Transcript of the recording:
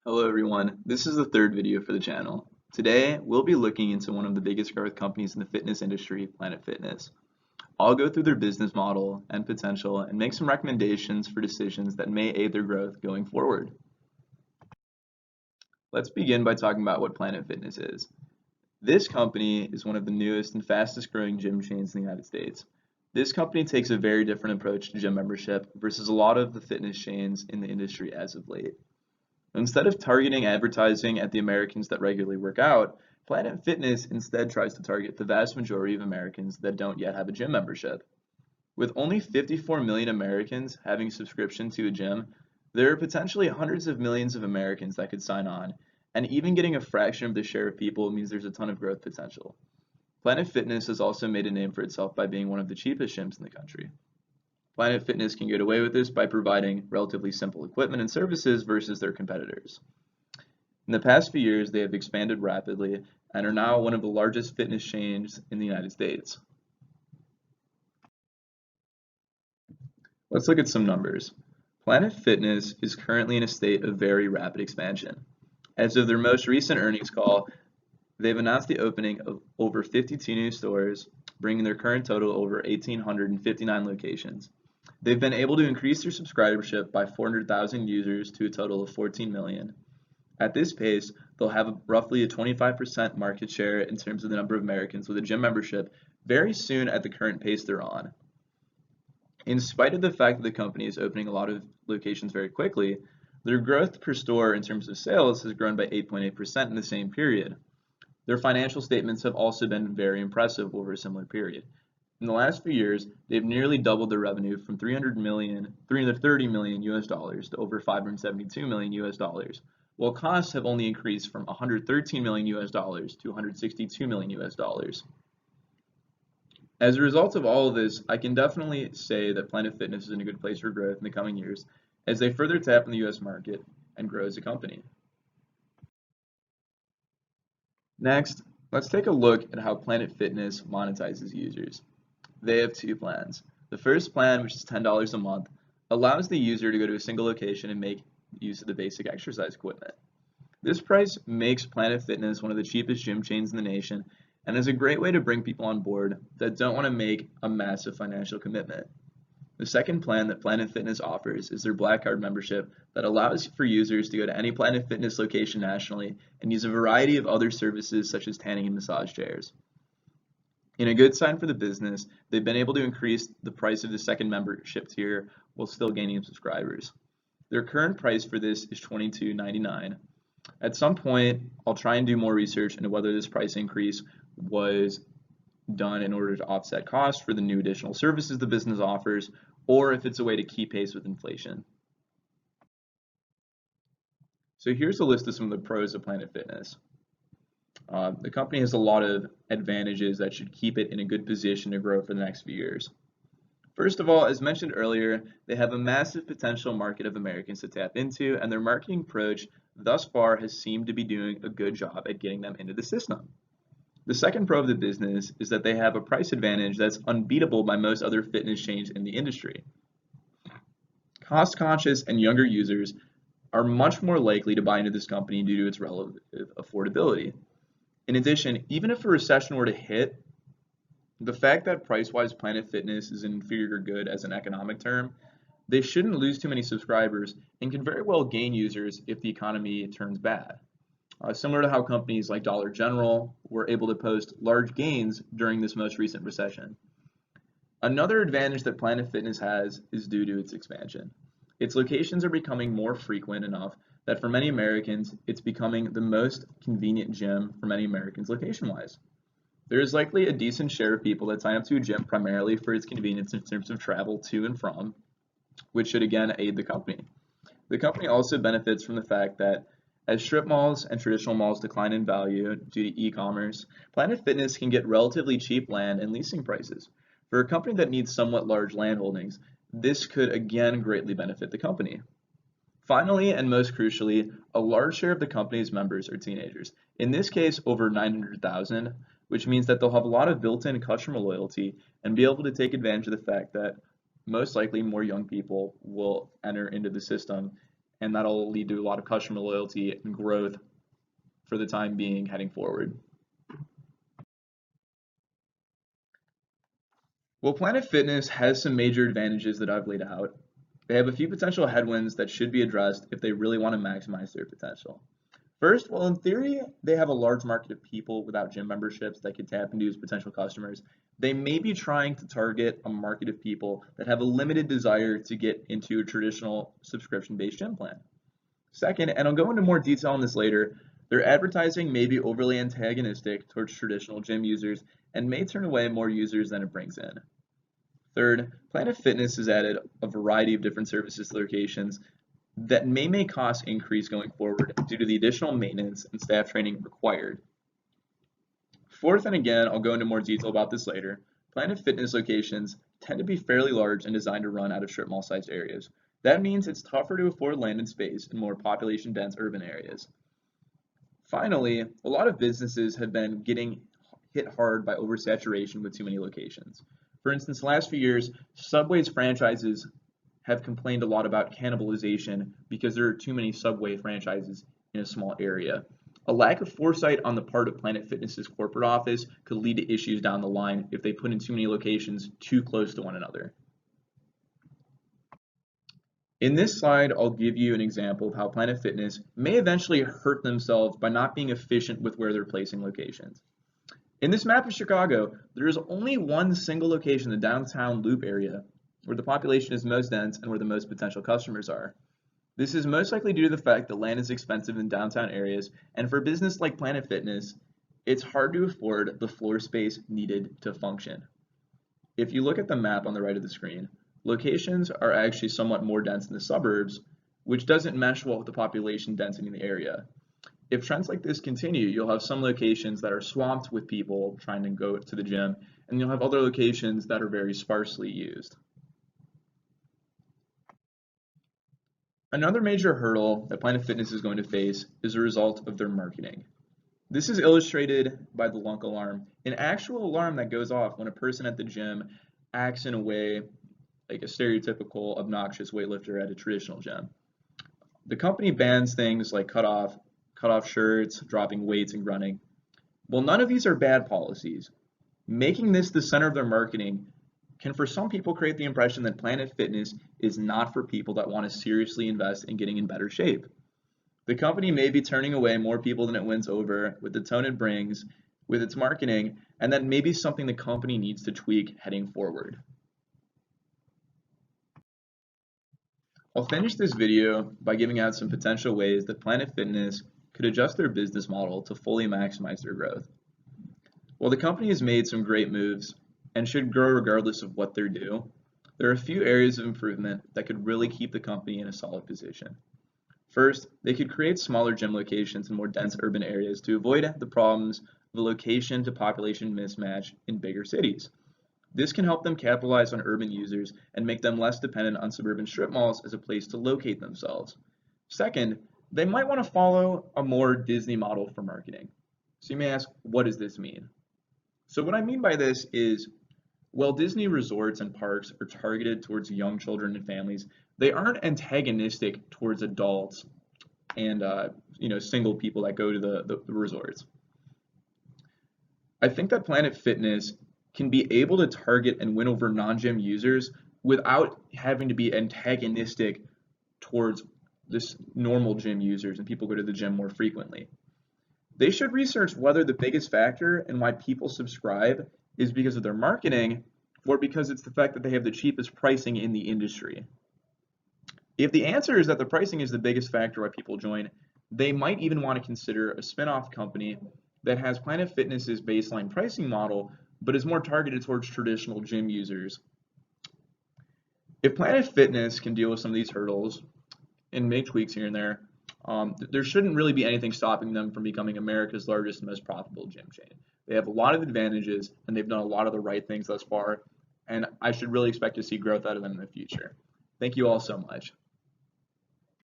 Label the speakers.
Speaker 1: Hello everyone, this is the third video for the channel. Today, we'll be looking into one of the biggest growth companies in the fitness industry, Planet Fitness. I'll go through their business model and potential and make some recommendations for decisions that may aid their growth going forward. Let's begin by talking about what Planet Fitness is. This company is one of the newest and fastest growing gym chains in the United States. This company takes a very different approach to gym membership versus a lot of the fitness chains in the industry as of late. Instead of targeting advertising at the Americans that regularly work out, Planet Fitness instead tries to target the vast majority of Americans that don't yet have a gym membership. With only 54 million Americans having a subscription to a gym, there are potentially hundreds of millions of Americans that could sign on, and even getting a fraction of the share of people means there's a ton of growth potential. Planet Fitness has also made a name for itself by being one of the cheapest gyms in the country. Planet Fitness can get away with this by providing relatively simple equipment and services versus their competitors. In the past few years, they have expanded rapidly and are now one of the largest fitness chains in the United States. Let's look at some numbers. Planet Fitness is currently in a state of very rapid expansion. As of their most recent earnings call, they've announced the opening of over 52 new stores, bringing their current total over 1,859 locations. They've been able to increase their subscribership by 400,000 users to a total of 14 million. At this pace, they'll have roughly a 25% market share in terms of the number of Americans with a gym membership very soon at the current pace they're on. In spite of the fact that the company is opening a lot of locations very quickly, their growth per store in terms of sales has grown by 8.8% in the same period. Their financial statements have also been very impressive over a similar period. In the last few years, they've nearly doubled their revenue from 330 million US dollars to over 572 million US dollars, while costs have only increased from 113 million US dollars to 162 million US dollars. As a result of all of this, I can definitely say that Planet Fitness is in a good place for growth in the coming years as they further tap in the US market and grow as a company. Next, let's take a look at how Planet Fitness monetizes users. They have two plans. The first plan, which is $10 a month, allows the user to go to a single location and make use of the basic exercise equipment. This price makes Planet Fitness one of the cheapest gym chains in the nation and is a great way to bring people on board that don't want to make a massive financial commitment. The second plan that Planet Fitness offers is their Black Card membership that allows for users to go to any Planet Fitness location nationally and use a variety of other services such as tanning and massage chairs. In a good sign for the business, they've been able to increase the price of the second membership tier while still gaining subscribers. Their current price for this is $22.99. At some point, I'll try and do more research into whether this price increase was done in order to offset costs for the new additional services the business offers, or if it's a way to keep pace with inflation. So here's a list of some of the pros of Planet Fitness. The company has a lot of advantages that should keep it in a good position to grow for the next few years. First of all, as mentioned earlier, they have a massive potential market of Americans to tap into, and their marketing approach thus far has seemed to be doing a good job at getting them into the system. The second pro of the business is that they have a price advantage that's unbeatable by most other fitness chains in the industry. Cost-conscious and younger users are much more likely to buy into this company due to its relative affordability. In addition, even if a recession were to hit, the fact that price-wise Planet Fitness is an inferior good as an economic term, they shouldn't lose too many subscribers and can very well gain users if the economy turns bad. Similar to how companies like Dollar General were able to post large gains during this most recent recession. Another advantage that Planet Fitness has is due to its expansion. Its locations are becoming more frequent enough that for many Americans, it's becoming the most convenient gym for many Americans location-wise. There is likely a decent share of people that sign up to a gym primarily for its convenience in terms of travel to and from, which should again aid the company. The company also benefits from the fact that as strip malls and traditional malls decline in value due to e-commerce, Planet Fitness can get relatively cheap land and leasing prices. For a company that needs somewhat large land holdings, this could again greatly benefit the company. Finally, and most crucially, a large share of the company's members are teenagers. In this case, over 900,000, which means that they'll have a lot of built-in customer loyalty and be able to take advantage of the fact that most likely more young people will enter into the system and that'll lead to a lot of customer loyalty and growth for the time being heading forward. Well, Planet Fitness has some major advantages that I've laid out. They have a few potential headwinds that should be addressed if they really want to maximize their potential. First, well, in theory, they have a large market of people without gym memberships that could tap into as potential customers. They may be trying to target a market of people that have a limited desire to get into a traditional subscription-based gym plan. Second, and I'll go into more detail on this later, their advertising may be overly antagonistic towards traditional gym users and may turn away more users than it brings in. Third, Planet Fitness has added a variety of different services to locations that may make costs increase going forward due to the additional maintenance and staff training required. Fourth, and again, I'll go into more detail about this later, Planet Fitness locations tend to be fairly large and designed to run out of strip mall sized areas. That means it's tougher to afford land and space in more population dense urban areas. Finally, a lot of businesses have been getting hit hard by oversaturation with too many locations. For instance, the last few years, Subway's franchises have complained a lot about cannibalization because there are too many Subway franchises in a small area. A lack of foresight on the part of Planet Fitness's corporate office could lead to issues down the line if they put in too many locations too close to one another. In this slide, I'll give you an example of how Planet Fitness may eventually hurt themselves by not being efficient with where they're placing locations. In this map of Chicago, there is only one single location in the downtown Loop area where the population is most dense and where the most potential customers are. This is most likely due to the fact that land is expensive in downtown areas, and for a business like Planet Fitness, it's hard to afford the floor space needed to function. If you look at the map on the right of the screen, locations are actually somewhat more dense in the suburbs, which doesn't mesh well with the population density in the area. If trends like this continue, you'll have some locations that are swamped with people trying to go to the gym, and you'll have other locations that are very sparsely used. Another major hurdle that Planet Fitness is going to face is a result of their marketing. This is illustrated by the lunk alarm, an actual alarm that goes off when a person at the gym acts in a way like a stereotypical obnoxious weightlifter at a traditional gym. The company bans things like cut off shirts, dropping weights, and grunting. Well, none of these are bad policies. Making this the center of their marketing can for some people create the impression that Planet Fitness is not for people that want to seriously invest in getting in better shape. The company may be turning away more people than it wins over with the tone it brings with its marketing, and that may be something the company needs to tweak heading forward. I'll finish this video by giving out some potential ways that Planet Fitness could adjust their business model to fully maximize their growth. While the company has made some great moves and should grow regardless of what they do, there are a few areas of improvement that could really keep the company in a solid position. First, they could create smaller gym locations in more dense urban areas to avoid the problems of a location to population mismatch in bigger cities. This can help them capitalize on urban users and make them less dependent on suburban strip malls as a place to locate themselves. Second, they might want to follow a more Disney model for marketing. So you may ask, what does this mean? So what I mean by this is, while Disney resorts and parks are targeted towards young children and families, they aren't antagonistic towards adults and single people that go to the resorts. I think that Planet Fitness can be able to target and win over non-gym users without having to be antagonistic towards this normal gym users and people go to the gym more frequently. They should research whether the biggest factor in why people subscribe is because of their marketing or because it's the fact that they have the cheapest pricing in the industry. If the answer is that the pricing is the biggest factor why people join, they might even want to consider a spin-off company that has Planet Fitness's baseline pricing model but is more targeted towards traditional gym users. If Planet Fitness can deal with some of these hurdles and make tweaks here and there, there shouldn't really be anything stopping them from becoming America's largest and most profitable gym chain. They have a lot of advantages and they've done a lot of the right things thus far, and I should really expect to see growth out of them in the future. Thank you all so much.